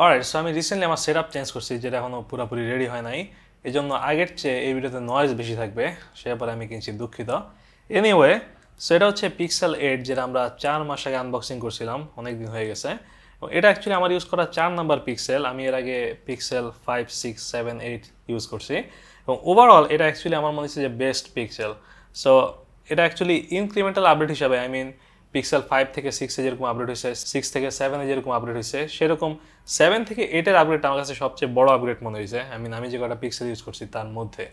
Alright, so আমি recently আমার setup change করছি, যেটা এখনো পুরোপুরি রেডি হয় নাই। এই জন্য আগের চেয়ে এই ভিডিওতে নয়েজ বেশি থাকবে, সে ব্যাপারে আমি কিঞ্চিত দুঃখিত। এনিওয়ে, সো এটা হচ্ছে পিক্সেল 8, যেটা আমরা 4 মাস আগে আনবক্সিং করছিলাম, অনেক দিন হয়ে গেছে। এবং এটা অ্যাকচুয়ালি আমার ইউজ করা 4 নাম্বার পিক্সেল। আমি এর আগে পিক্সেল 5, 6, 7, 8 ইউজ করছি, এবং ওভারঅল এটা অ্যাকচুয়ালি আমার মনে হচ্ছে যে বেস্ট পিক্সেল। সো এটা অ্যাকচুয়ালি ইনক্রিমেন্টাল আপডেট হিসাবে, আই মিন পিক্সেল 5 থেকে 6-এ যেরকম আপডেট হয়েছে, 6 থেকে 7-এ যেরকম আপডেট হয়েছে, সেরকম 7 থেকে 8-এর আপগ্রেড আমার কাছে সবচেয়ে বড় আপগ্রেড মনে হয়েছে। আমি যে কটা পিক্সেল ইউজ করছি তার মধ্যে।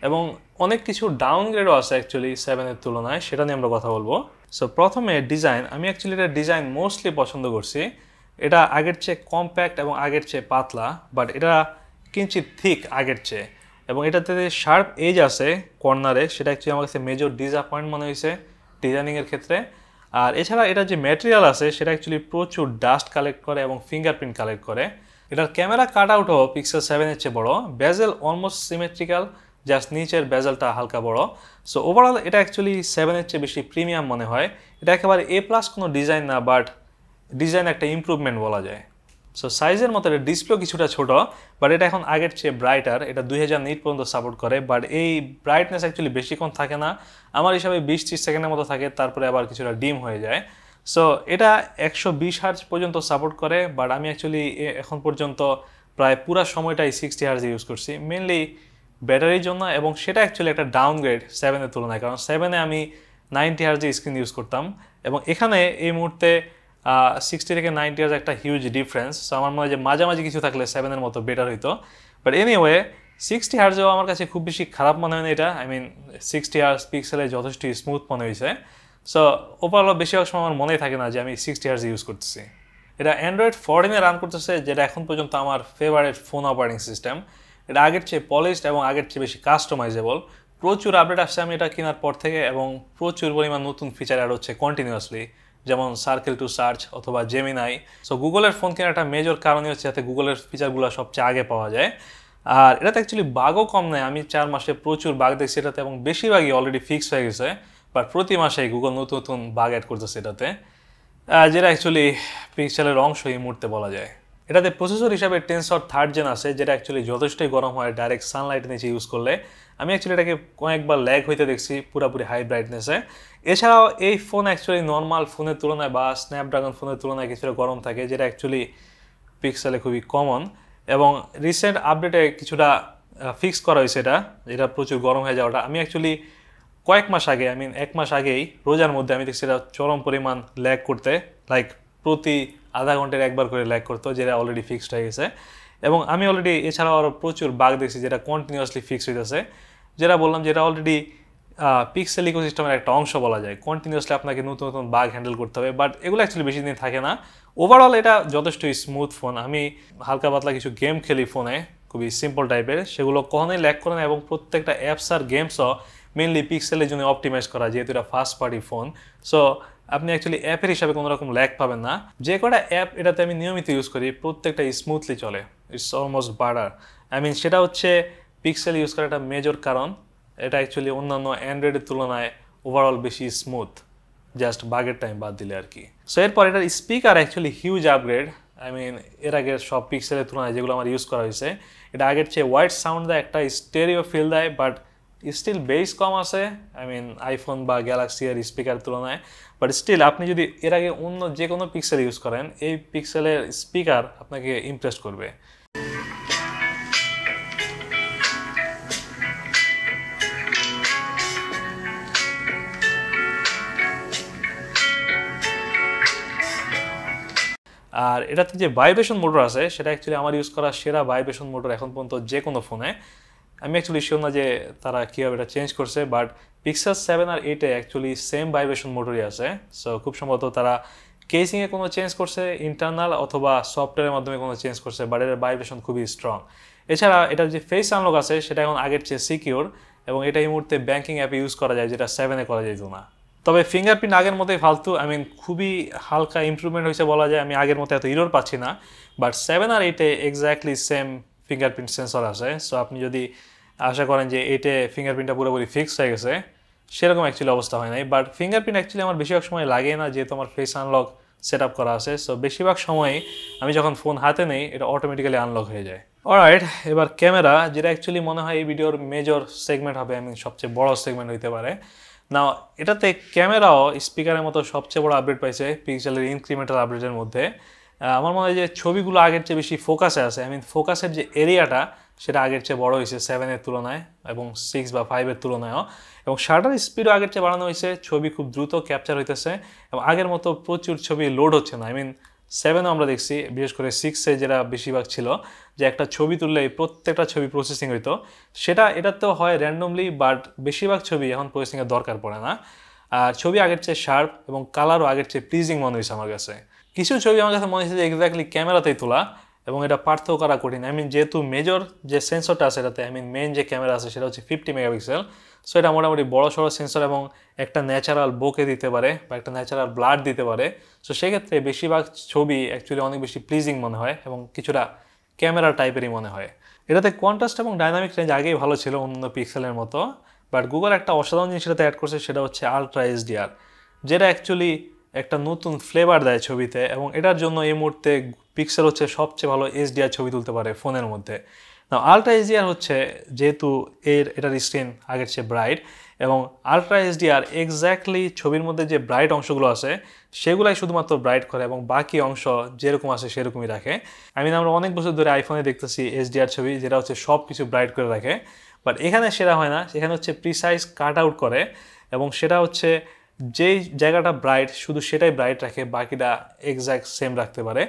এবং অনেক কিছু ডাউনগ্রেডও আছে অ্যাকচুয়ালি 7-এর তুলনায়, সেটা নিয়ে আমরা কথা বলবো। সো প্রথমে ডিজাইন, আমি অ্যাকচুয়ালি এটা ডিজাইন মোস্টলি পছন্দ করছি। এটা আগের চেয়ে কম্প্যাক্ট এবং আগের চেয়ে পাতলা, বাট এটা কিঞ্চিত থিক আগের চেয়ে। এবং এটাতে শার্প এজ আছে কর্নারে, সেটা অ্যাকচুয়ালি আমার কাছে মেজর ডিসঅ্যাপয়েন্ট মনে হয়েছে ডিজাইনিংয়ের ক্ষেত্রে। আর এছাড়া এটা যে ম্যাটেরিয়াল আছে সেটা অ্যাকচুয়ালি প্রচুর ডাস্ট কালেক্ট করে এবং ফিঙ্গারপ্রিন্ট কালেক্ট করে। এটার ক্যামেরা কাট আউটও পিক্সেল 7-এর চেয়ে বড়, বেজেল অলমোস্ট সিমেট্রিক্যাল, জাস্ট নিচের বেজেলটা হালকা বড়। সো ওভারঅল এটা অ্যাকচুয়ালি 7-এর চেয়ে বেশি প্রিমিয়াম মনে হয়। এটা একেবারে A+ কোনো ডিজাইন না, বাট ডিজাইন একটা ইমপ্রুভমেন্ট বলা যায়। সো সাইজের মতো এটা ডিসপ্লেও কিছুটা ছোট, বাট এটা এখন আগের চেয়ে ব্রাইটার। এটা 2000 নিট পর্যন্ত সাপোর্ট করে, বাট এই ব্রাইটনেস অ্যাকচুয়ালি বেশিক্ষণ থাকে না। আমার হিসাবে 20-30 সেকেন্ডের মতো থাকে, তারপরে আবার কিছুটা ডিম হয়ে যায়। সো এটা 120 হার্জ পর্যন্ত সাপোর্ট করে, বাট আমি অ্যাকচুয়ালি এখন পর্যন্ত প্রায় পুরো সময়টাই 60 হার্জ ইউজ করছি, মেনলি ব্যাটারির জন্য। এবং সেটা অ্যাকচুয়ালি একটা ডাউনগ্রেড 7-এর তুলনায়, কারণ 7-এ আমি 90 হার্জের স্ক্রিন ইউজ করতাম, এবং এখানে এই মুহূর্তে 60 থেকে 90 হার্জ একটা হিউজ ডিফারেন্স। সো আমার মনে হয় যে মাঝামাঝি কিছু থাকলে 7-এর মতো বেটার হইতো। বাট এনিওয়ে, 60 হার্জেও আমার কাছে খুব বেশি খারাপ মনে হয় না এটা। আই মিন 60 হার্জ পিক্সেলে যথেষ্ট স্মুথ মনে হয়েছে। সো ওভারঅল বেশিরভাগ সময় আমার মনেই থাকে না যে আমি 60 হার্জ ইউজ করতেছি। এটা অ্যান্ড্রয়েড 14-এ রান করতেছে, যেটা এখন পর্যন্ত আমার ফেভারিট ফোন অপারেটিং সিস্টেম। এটা আগের চেয়ে পলিশড এবং আগের চেয়ে বেশি কাস্টমাইজেবল। প্রচুর আপডেট আসছে আমি এটা কেনার পর থেকে, এবং প্রচুর পরিমাণ নতুন ফিচার অ্যাড হচ্ছে কন্টিনিউয়াসলি, যেমন সার্কেল টু সার্চ অথবা জেমিনাই। সো গুগলের ফোন কেনার একটা মেজর কারণই হচ্ছে যাতে গুগলের ফিচারগুলো সবচেয়ে আগে পাওয়া যায়। আর এটাতে অ্যাকচুয়ালি বাগও কম নেই। আমি 4 মাসে প্রচুর বাগ দেখছি এটাতে, এবং বেশিরভাগই অলরেডি ফিক্স হয়ে গেছে। বাট প্রতি মাসেই গুগল নতুন নতুন বাগ অ্যাড করতেছে এটাতে, যেটা অ্যাকচুয়ালি পিক্সেলের অংশ এই মুহূর্তে বলা যায়। এটাতে প্রসেসর হিসাবে টেনসর 3rd জেন আছে, যেটা অ্যাকচুয়ালি যথেষ্টই গরম হয় ডাইরেক্ট সানলাইটের নিচে ইউজ করলে। আমি অ্যাকচুয়ালি এটাকে কয়েকবার ল্যাগ হইতে দেখছি পুরোপুরি হাই ব্রাইটনেসে। এছাড়াও এই ফোন অ্যাকচুয়ালি নর্মাল ফোনের তুলনায় বা স্ন্যাপড্রাগন ফোনের তুলনায় কিছুটা গরম থাকে, যেটা অ্যাকচুয়ালি পিক্সেলে খুবই কমন। এবং রিসেন্ট আপডেটে কিছুটা ফিক্স করা হয়েছে এটা প্রচুর গরম হয়ে যাওয়াটা। আমি অ্যাকচুয়ালি কয়েক মাস আগে, আই মিন 1 মাস আগেই রোজার মধ্যে আমি দেখছি এটা চরম পরিমাণ ল্যাগ করতে, লাইক প্রতি আধা ঘন্টার একবার করে ল্যাগ করতো, যেটা অলরেডি ফিক্সড হয়ে গেছে। এবং আমি অলরেডি এছাড়াও আরও প্রচুর বাগ দেখছি যেটা কন্টিনিউয়াসলি ফিক্স হইতেছে, যেটা বললাম যেটা অলরেডি পিক্সেল ইকোসিস্টেমের একটা অংশ বলা যায়। কন্টিনিউয়াসলি আপনাকে নতুন নতুন বাগ হ্যান্ডেল করতে হবে, বাট এগুলো অ্যাকচুয়ালি বেশি দিন থাকে না। ওভারঅল এটা যথেষ্ট স্মুথ ফোন। আমি হালকা পাতলা কিছু গেম খেলি ফোনে, খুবই সিম্পল টাইপের, সেগুলো কখনোই ল্যাগ করে না। এবং প্রত্যেকটা অ্যাপস আর গেমসও মেনলি পিক্সেলের জন্য অপটিমাইজ করা, যেহেতু এটা ফার্স্ট পার্টি ফোন। সো আপনি অ্যাকচুয়ালি অ্যাপের হিসাবে কোনো রকম ল্যাগ পাবেন না। যে কটা অ্যাপ এটাতে আমি নিয়মিত ইউজ করি প্রত্যেকটা স্মুথলি চলে, it's almost butter. I mean সেটা হচ্ছে পিক্সেল ইউজ করার একটা মেজর কারণ। এটা অ্যাকচুয়ালি অন্যান্য অ্যান্ড্রয়েডের তুলনায় ওভারঅল বেশি স্মুথ, জাস্ট বাগের টাইম বাদ দিলে আর কি। সো এরপর এটার speaker actually huge upgrade. I mean এর আগের সব পিক্সেলের তুলনায় যেগুলো আমার ইউজ করা হয়েছে, এটা আগের চেয়ে ওয়াইড সাউন্ড দেয়, একটা স্টেরিও ফিল দেয়, বাট স্টিল বেস কম আছে আই মিন আইফোন বা গ্যালাক্সি এর স্পিকার তুলনায়। বাট স্টিল আপনি যদি এর আগে অন্য যে কোনো পিক্সেল ইউজ করেন, এই পিক্সেলের স্পিকার আপনাকে ইমপ্রেস করবে। আর এটাতে যে ভাইব্রেশন মোটর আছে, সেটা অ্যাকচুয়ালি আমার ইউজ করা সেরা ভাইব্রেশন মোটর এখন পর্যন্ত যে কোনো ফোনে। আমি অ্যাকচুয়ালি শিওর না যে তারা কীভাবে এটা চেঞ্জ করছে, বাট পিক্সেল 7 আর 8-এ অ্যাকচুয়ালি সেম ভাইব্রেশন মোটরই আছে। সো খুব সম্ভবত তারা কেসিংয়ে কোনো চেঞ্জ করছে ইন্টারনাল, অথবা সফটওয়্যারের মাধ্যমে কোনো চেঞ্জ করছে, বাট এটার ভাইব্রেশন খুবই স্ট্রং। এছাড়া এটার যে ফেস আনলক আছে সেটা এখন আগের চেয়ে সিকিউর, এবং এটা এই মুহূর্তে ব্যাঙ্কিং অ্যাপে ইউজ করা যায়, যেটা 7-এ করা যেত না। তবে ফিঙ্গারপ্রিন্ট আগের মতোই ফালতু, আই মিন খুবই হালকা ইমপ্রুভমেন্ট হয়েছে বলা যায়। আমি আগের মতো এত ইরোর পাচ্ছি না, বাট 7 আর 8-এ এক্স্যাক্টলি সেম ফিঙ্গারপ্রিন্ট সেন্সর আছে। সো আপনি যদি আশা করেন যে 8-এ ফিঙ্গারপ্রিন্টটা পুরোপুরি ফিক্সড হয়ে গেছে, সেরকম অ্যাকচুয়ালি অবস্থা হয় নাই। বাট ফিঙ্গারপ্রিন্ট অ্যাকচুয়ালি আমার বেশিরভাগ সময় লাগে না, যেহেতু আমার ফেস আনলক সেট আপ করা আছে। সো বেশিরভাগ সময়ই আমি যখন ফোন হাতে নেই এটা অটোমেটিক্যালি আনলক হয়ে যায়। অলরাইট, এবার ক্যামেরা, যেটা অ্যাকচুয়ালি মনে হয় এই ভিডিওর মেজর সেগমেন্ট হবে, সবচেয়ে বড় সেগমেন্ট হইতে পারে। নাও এটাতে ক্যামেরাও স্পিকারের মতো সবচেয়ে বড় আপডেট পাইছে পিক্সেলের ইনক্রিমেন্টাল আপডেটের মধ্যে। আমার মনে হয় যে ছবিগুলো আগের চেয়ে বেশি ফোকাসে আছে, ফোকাসের যে এরিয়াটা সেটা আগের চেয়ে বড় হয়েছে 7-এর তুলনায় এবং 6 বা 5-এর তুলনায়ও, এবং শাটার স্পিডও আগের চেয়ে বাড়ানো হয়েছে। ছবি খুব দ্রুত ক্যাপচার হইতেছে এবং আগের মতো প্রচুর ছবি লোড হচ্ছে না। 7-এও আমরা দেখছি, বিশেষ করে 6-এ যেটা বেশিরভাগ ছিল, যে একটা ছবি তুললেই প্রত্যেকটা ছবি প্রসেসিং হইতো, সেটা এটাতেও হয় র্যান্ডমলি, বাট বেশিরভাগ ছবি এখন প্রসেসিংয়ের দরকার পড়ে না। আর ছবি আগের চেয়ে শার্প এবং কালারও আগের চেয়ে প্লিজিং মনে হয়েছে আমার কাছে। কিছু ছবি আমার কাছে মনে হয়েছে যে এক্স্যাক্টলি ক্যামেরাতেই তোলা, এবং এটা পার্থক্য করা কঠিন। যেহেতু মেজর যে সেন্সরটা আছে এটাতে, মেইন যে ক্যামেরা আছে সেটা হচ্ছে 50 মেগাপিক্সেল। সো এটা মোটামুটি বড় সড়ো সেন্সর এবং একটা ন্যাচারাল বোকে দিতে পারে বা একটা ন্যাচারাল ব্লাড দিতে পারে। সো সেক্ষেত্রে বেশিরভাগ ছবি অ্যাকচুয়ালি অনেক বেশি প্লিজিং মনে হয় এবং কিছুটা ক্যামেরা টাইপেরই মনে হয়। এটাতে কন্ট্রাস্ট এবং ডাইনামিক রেঞ্জ আগেই ভালো ছিল অন্যান্য পিক্সেলের মতো, বাট গুগল একটা অসাধারণ জিনিস এটাতে অ্যাড করছে, সেটা হচ্ছে আলট্রা এইচডিআর, যেটা অ্যাকচুয়ালি একটা নতুন ফ্লেভার দেয় ছবিতে, এবং এটার জন্য এই মুহূর্তে পিক্সেল হচ্ছে সবচেয়ে ভালো এইচডিআর ছবি তুলতে পারে ফোনের মধ্যে। না, আলট্রা এইচডিআর হচ্ছে, যেহেতু এটার স্ক্রিন আগের চেয়ে ব্রাইট, এবং আলট্রা এইচডিআর এক্স্যাক্টলি ছবির মধ্যে যে ব্রাইট অংশগুলো আছে সেগুলাই শুধুমাত্র ব্রাইট করে এবং বাকি অংশ যেরকম আছে সেরকমই রাখে। আমরা অনেক বছর ধরে আইফোনে দেখতেছি এইচডিআর ছবি যেটা হচ্ছে সব কিছু ব্রাইট করে রাখে, বাট এখানে সেটা হয় না। সেখানে হচ্ছে প্রিসাইজ কাট আউট করে, এবং সেটা হচ্ছে যেই জায়গাটা ব্রাইট শুধু সেটাই ব্রাইট রাখে, বাকিটা এক্স্যাক্ট সেম রাখতে পারে।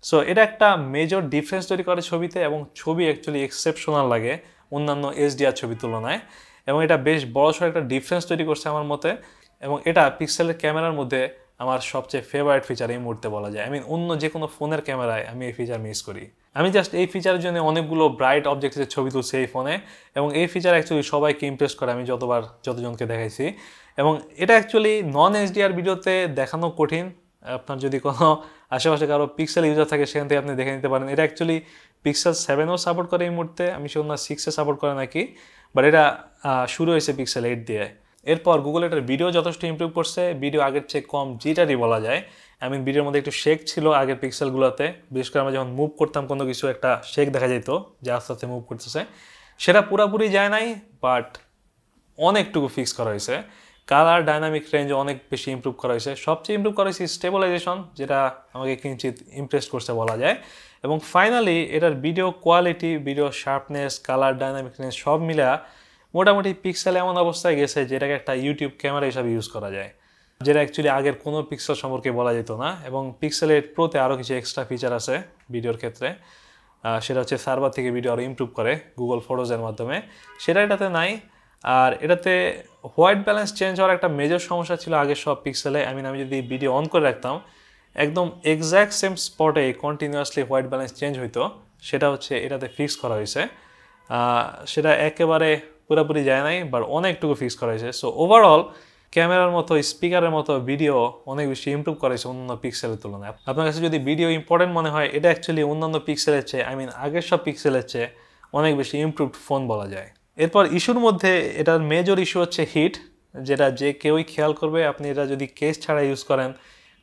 সো এটা একটা মেজর ডিফারেন্স তৈরি করে ছবিতে, এবং ছবি অ্যাকচুয়ালি এক্সেপশনাল লাগে অন্যান্য এইচডিআর ছবির তুলনায়, এবং এটা বেশ বড়সড় একটা ডিফারেন্স তৈরি করছে আমার মতে। এবং এটা পিক্সেলের ক্যামেরার মধ্যে আমার সবচেয়ে ফেভারিট ফিচার এই মুহূর্তে বলা যায়। অন্য যে কোনো ফোনের ক্যামেরায় আমি এই ফিচার মিস করি। জাস্ট এই ফিচারের জন্য অনেকগুলো ব্রাইট অবজেক্টের ছবি তুলছি এই ফোনে, এবং এই ফিচার অ্যাকচুয়ালি সবাইকে ইমপ্রেস করে, আমি যতজনকে দেখাইছি। এবং এটা অ্যাকচুয়ালি নন এইচডিআর ভিডিওতে দেখানো কঠিন। আপনার যদি কোনো আশেপাশে কারো পিক্সেল ইউজার থাকে সেখান থেকে আপনি দেখে নিতে পারেন। এটা অ্যাকচুয়ালি পিক্সেল 7-ও সাপোর্ট করে এই মুহূর্তে, আমি শিওর না 6-এ সাপোর্ট করে নাকি, বাট এটা শুরু হয়েছে পিক্সেল 8 দিয়ে। এরপর গুগল এটার ভিডিও যথেষ্ট ইমপ্রুভ করছে, ভিডিও আগের চেয়ে কম জিটারি বলা যায়। ভিডিওর মধ্যে একটু শেক ছিল আগের পিক্সেলগুলোতে, বিশেষ করে আমরা যখন মুভ করতাম কোনো কিছু একটা শেক দেখা যেত যে আস্তে আস্তে মুভ করতেছে, সেটা পুরোপুরি যায় নাই, বাট অনেকটুকু ফিক্স করা হয়েছে। কালার ডাইনামিক রেঞ্জ অনেক বেশি ইমপ্রুভ করা হয়েছে। সবচেয়ে ইমপ্রুভ করা হয়েছে স্টেবিলাইজেশন, যেটা আমাকে কিঞ্চিত ইমপ্রেস করছে বলা যায়। এবং ফাইনালি এটার video quality, video sharpness, colour dynamic range সব মিলা মোটামুটি পিক্সেল এমন অবস্থায় গেছে যেটাকে একটা ইউটিউব ক্যামেরা হিসাবে ইউজ করা যায়, যেটা অ্যাকচুয়ালি আগের কোনো পিক্সেল সম্পর্কে বলা যেত না। এবং পিক্সেলের প্রোতে আরও কিছু এক্সট্রা ফিচার আছে ভিডিওর ক্ষেত্রে, সেটা হচ্ছে সার্ভার থেকে ভিডিও আরও ইমপ্রুভ করে গুগল ফটোজের মাধ্যমে, সেটা এটাতে নাই। আর এটাতে হোয়াইট ব্যালেন্স চেঞ্জ হওয়ার একটা মেজর সমস্যা ছিল আগের সব পিক্সেলে। আমি যদি ভিডিও অন করে রাখতাম একদম এক্স্যাক্ট সেম স্পটে কন্টিনিউয়াসলি হোয়াইট ব্যালেন্স চেঞ্জ হইতো, সেটা হচ্ছে এটাতে ফিক্স করা হয়েছে। সেটা একেবারে পুরোপুরি যায় নাই, বাট অনেকটুকু ফিক্স করা হয়েছে। সো ওভারঅল ক্যামেরার মতো, স্পিকারের মতো ভিডিও অনেক বেশি ইমপ্রুভ করা হয়েছে অন্যান্য পিক্সেলের তুলনায়। আপনার কাছে যদি ভিডিও ইম্পর্টেন্ট মনে হয়, এটা অ্যাকচুয়ালি অন্যান্য পিক্সেলের চেয়ে, আগের সব পিক্সেলের চেয়ে অনেক বেশি ইমপ্রুভড ফোন বলা যায়। এরপর ইস্যুর মধ্যে এটার মেজর ইস্যু হচ্ছে হিট, যেটা যে কেউই খেয়াল করবে। আপনি এটা যদি কেস ছাড়া ইউজ করেন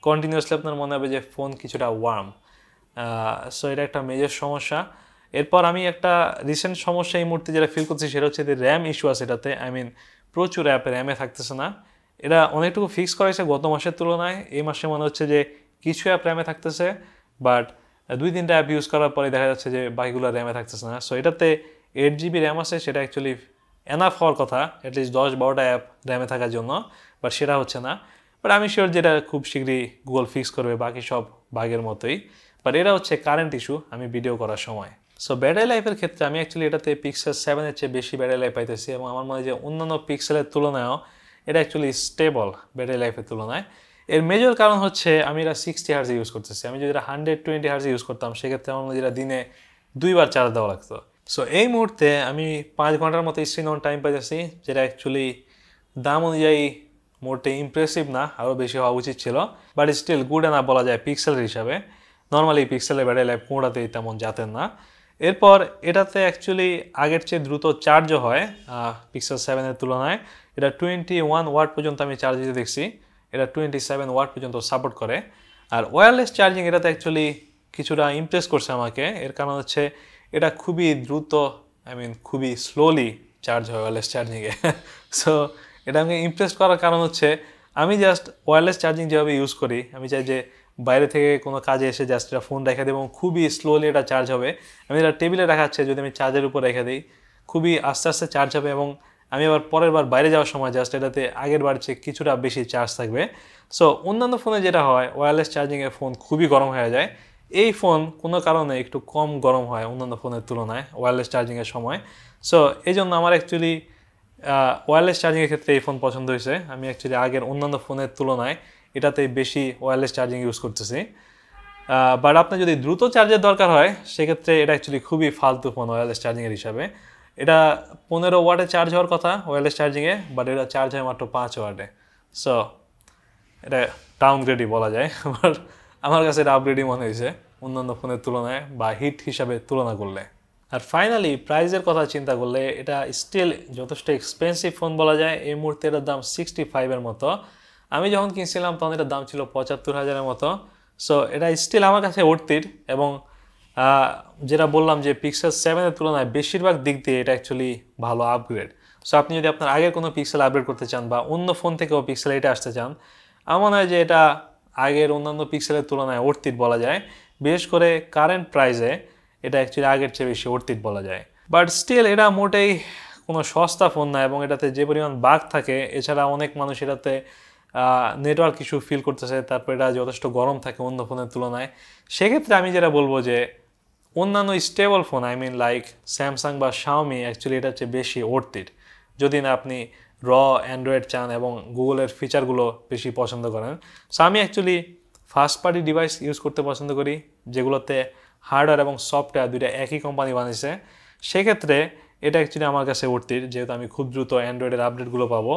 কন্টিনিউয়াসলি, আপনার মনে হবে যে ফোন কিছুটা ওয়ার্ম। সো এটা একটা মেজর সমস্যা। এরপর আমি একটা রিসেন্ট সমস্যা এই মুহূর্তে যেটা ফিল করছি, সেটা হচ্ছে যে র্যাম ইস্যু আছে এটাতে। প্রচুর অ্যাপে র্যামে থাকতেছে না। এটা অনেকটুকু ফিক্স করা হয়েছে গত মাসের তুলনায়। এই মাসে মনে হচ্ছে যে কিছু অ্যাপ র্যামে থাকতেছে, বাট 2-3টা অ্যাপ ইউজ করার পরে দেখা যাচ্ছে যে বাকিগুলো র্যামে থাকতেছে না। সো এটাতে 8 GB র্যাম আছে, সেটা অ্যাকচুয়ালি এনাফ হওয়ার কথা অ্যাটলিস্ট 10-12টা অ্যাপ র্যামে থাকার জন্য, বাট সেটা হচ্ছে না। বাট আমি শিওর যেটা খুব শীঘ্রই গুগল ফিক্স করবে, বাকি সব বাগের মতোই। বাট এটা হচ্ছে কারেন্ট ইস্যু আমি ভিডিও করার সময়। সো ব্যাটারি লাইফের ক্ষেত্রে আমি অ্যাকচুয়ালি এটাতে পিক্সেল 7-এর চেয়ে বেশি ব্যাটারি লাইফ পাইতেছি, এবং আমার মনে হয় যে অন্যান্য পিক্সেলের তুলনায়ও এটা অ্যাকচুয়ালি স্টেবল ব্যাটারি লাইফের তুলনায়। এর মেজর কারণ হচ্ছে আমি এটা 60 হার্জ ইউজ করতেছি। আমি যদি এটা 120 হার্জ ইউজ করতাম সেক্ষেত্রে আমার মনে হয় যেটা দিনে 2বার চার্জ দেওয়া লাগতো। সো এই মুহূর্তে আমি 5 ঘন্টার মতো স্ক্রিন অন টাইম পাইতেছি, যেটা অ্যাকচুয়ালি দাম অনুযায়ী মোটে ইমপ্রেসিভ না, আরও বেশি হওয়া উচিত ছিল, বাট স্টিল গুড এনাফ বলা যায় পিক্সেলের হিসাবে। নর্মালি পিক্সেলের ব্যাটারি লাইফ কোনোটাতেই তেমন যাতেন না। এরপর এটাতে অ্যাকচুয়ালি আগের চেয়ে দ্রুত চার্জও হয় পিক্সেল 7-এর তুলনায়। এটা 21 ওয়াট পর্যন্ত আমি চার্জ দিতে দেখছি, এটা 27 ওয়াট পর্যন্ত সাপোর্ট করে। আর ওয়্যারলেস চার্জিং এটাতে অ্যাকচুয়ালি কিছুটা ইমপ্রেস করছে আমাকে, এর কারণ হচ্ছে এটা খুবই দ্রুত খুবই স্লোলি চার্জ হয় ওয়্যারলেস চার্জিংয়ে। সো এটা আমাকে ইমপ্রেস করার কারণ হচ্ছে আমি জাস্ট ওয়্যারলেস চার্জিং যেভাবে ইউজ করি, আমি চাই যে বাইরে থেকে কোনো কাজে এসে জাস্ট এটা ফোন রেখে দেবো এবং খুবই স্লোলি এটা চার্জ হবে। আমি এটা টেবিলে রাখাচ্ছে যদি আমি চার্জের উপর রেখে দিই খুবই আস্তে আস্তে চার্জ হবে, এবং আমি আবার পরের বার বাইরে যাওয়ার সময় জাস্ট এটাতে আগের বার চেয়ে কিছুটা বেশি চার্জ থাকবে। সো অন্যান্য ফোনে যেটা হয় ওয়্যারলেস চার্জিংয়ে ফোন খুবই গরম হয়ে যায়, এই ফোন কোনো কারণে একটু কম গরম হয় অন্যান্য ফোনের তুলনায় ওয়্যারলেস চার্জিংয়ের সময়। সো এই জন্য আমার অ্যাকচুয়ালি ওয়্যারলেস চার্জিংয়ের ক্ষেত্রে এই ফোন পছন্দ হয়েছে। আমি অ্যাকচুয়ালি আগের অন্যান্য ফোনের তুলনায় এটাতে বেশি ওয়্যারলেস চার্জিং ইউজ করতেছি। বাট আপনার যদি দ্রুত চার্জের দরকার হয় সেক্ষেত্রে এটা অ্যাকচুয়ালি খুবই ফালতু ফোন ওয়্যারলেস চার্জিংয়ের হিসাবে। এটা 15 ওয়াটে চার্জ হওয়ার কথা ওয়্যারলেস চার্জিংয়ে, বাট এটা চার্জ হয় মাত্র 5 ওয়াটে। সো এটা ডাউনগ্রেডই বলা যায়, বাট আমার কাছে এটা আপগ্রেডই মনে হয়েছে অন্যান্য ফোনের তুলনায় বা হিট হিসাবে তুলনা করলে। আর ফাইনালি প্রাইসের কথা চিন্তা করলে এটা স্টিল যথেষ্ট এক্সপেন্সিভ ফোন বলা যায়। এই মুহূর্তে এটার দাম 65-এর মতো। আমি যখন কিনছিলাম তখন এটার দাম ছিল 75,000-এর মতো। সো এটা স্টিল আমার কাছে অর্থির, এবং যেটা বললাম যে পিক্সেল 7-এর তুলনায় বেশিরভাগ দিক দিয়ে এটা অ্যাকচুয়ালি ভালো আপগ্রেড। সো আপনি যদি আপনার আগের কোনো পিক্সেল আপগ্রেড করতে চান বা অন্য ফোন থেকেও পিক্সেল 8 আসতে চান, আমার মনে হয় যে এটা আগের অন্যান্য পিক্সেলের তুলনায় অর্থিত বলা যায়। বিশেষ করে কারেন্ট প্রাইসে এটা অ্যাকচুয়ালি আগের চেয়ে বেশি অর্থিত বলা যায়। বাট স্টিল এটা মোটেই কোনো সস্তা ফোন না, এবং এটাতে যে পরিমাণ বাগ থাকে, এছাড়া অনেক মানুষ এটাতে নেটওয়ার্ক ইস্যু ফিল করতেছে, তারপর এটা যথেষ্ট গরম থাকে অন্য ফোনের তুলনায়। সেক্ষেত্রে আমি যেটা বলবো যে অন্যান্য স্টেবল ফোন লাইক স্যামসাং বা শাওমি অ্যাকচুয়ালি এটা হচ্ছে বেশি অর্থিত, যদি না আপনি অ্যান্ড্রয়েড চান এবং গুগলের ফিচারগুলো বেশি পছন্দ করেন। সো আমি actually first party device use করতে পছন্দ করি যেগুলোতে হার্ডওয়্যার এবং সফটওয়্যার দুইটা একই কোম্পানি বানিয়েছে। সেক্ষেত্রে এটা অ্যাকচুয়ালি আমার কাছে অর্থিত, যেহেতু আমি খুব দ্রুত অ্যান্ড্রয়েডের আপডেটগুলো পাবো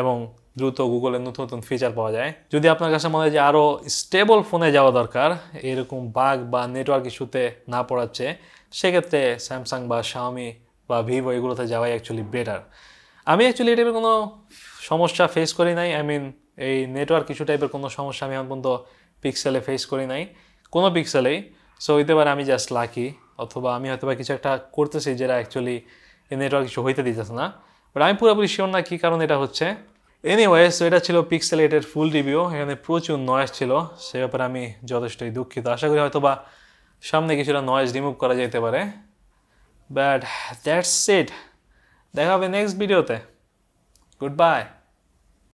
এবং দ্রুত গুগলের নতুন নতুন ফিচার পাওয়া যায়। যদি আপনার কাছে মনে হয় যে আরও স্টেবল ফোনে যাওয়া দরকার, এরকম বাগ বা নেটওয়ার্ক ইস্যুতে না পড়াচ্ছে, সেক্ষেত্রে স্যামসাং বা শাওমি বা ভিভো এগুলোতে যাওয়াই অ্যাকচুয়ালি বেটার। আমি অ্যাকচুয়ালি এই টাইপের কোনো সমস্যা ফেস করি নাই। এই নেটওয়ার্ক ইস্যু টাইপের কোনো সমস্যা আমি এখন পর্যন্ত পিক্সেলে ফেস করি নাই কোনো পিক্সেলেই। সো হইতে পারে আমি জাস্ট লাকি, অথবা আমি হয়তো বা কিছু একটা করতেছি যেটা অ্যাকচুয়ালি এই নেটওয়ার্ক ইস্যু হইতে দিতেছে না, বাট আমি পুরোপুরি শিওর না কী কারণ এটা হচ্ছে। এনিওয়ে, সো এটা ছিল পিক্সেল 8-এর ফুল রিভিউ। এখানে প্রচুর নয়েজ ছিল, সে ব্যাপারে আমি যথেষ্টই দুঃখিত। আশা করি হয়তো বা সামনে কিছুটা নয়েজ রিমুভ করা যেতে পারে। বাট দ্যাটস ইট, দেখা হবে নেক্সট ভিডিওতে। Good bye.